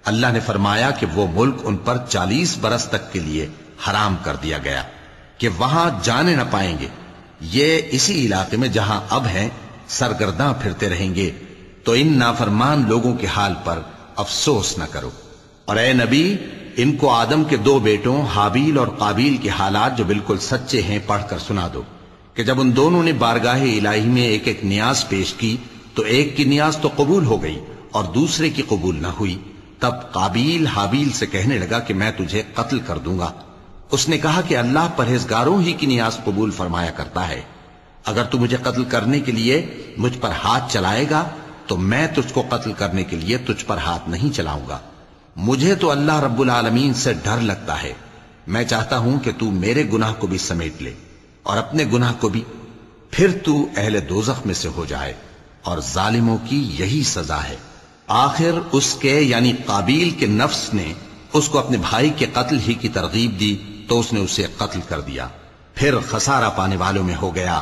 اللہ نے فرمایا کہ وہ ملک ان پر 40 برس تک کے لیے حرام کر دیا گیا کہ وہاں جانے نہ پائیں گے، یہ اسی علاقے میں جہاں اب ہیں سرگرداں پھرتے رہیں گے، تو ان نافرمان لوگوں کے حال پر افسوس نہ کرو۔ اور اے نبی، ان کو آدم کے 2 بیٹوں حابیل اور قابیل کے حالات جو بالکل سچے ہیں پڑھ کر سنا دو کہ جب ان دونوں نے بارگاہ الہی میں ایک ایک نیاز پیش کی تو ایک کی نیاز تو قبول ہو گئی اور دوسرے کی قبول نہ ہوئی۔ تب قابیل حابیل سے کہنے لگا کہ میں تجھے قتل کر دوں گا۔ اس نے کہا کہ اللہ پرہیزگاروں ہی کی نیاز قبول فرمایا کرتا ہے، اگر تو مجھے قتل کرنے کے لیے مجھ پر ہاتھ چلائے گا تو میں تجھ کو قتل کرنے کے لیے تجھ پر ہاتھ نہیں چلاؤں گا۔ مجھے تو اللہ رب العالمین سے ڈر لگتا ہے، میں چاہتا ہوں کہ تو میرے گناہ کو بھی سمیٹ لے اور اپنے گناہ کو بھی، پھر تو اہل دوزخ میں سے ہو جائے، اور ظالموں کی یہی سزا ہے۔ آخر اس کے یعنی قابیل کے نفس نے اس کو اپنے بھائی کے قتل ہی کی ترغیب دی تو اس نے اسے قتل کر دیا، پھر خسارہ پانے والوں میں ہو گیا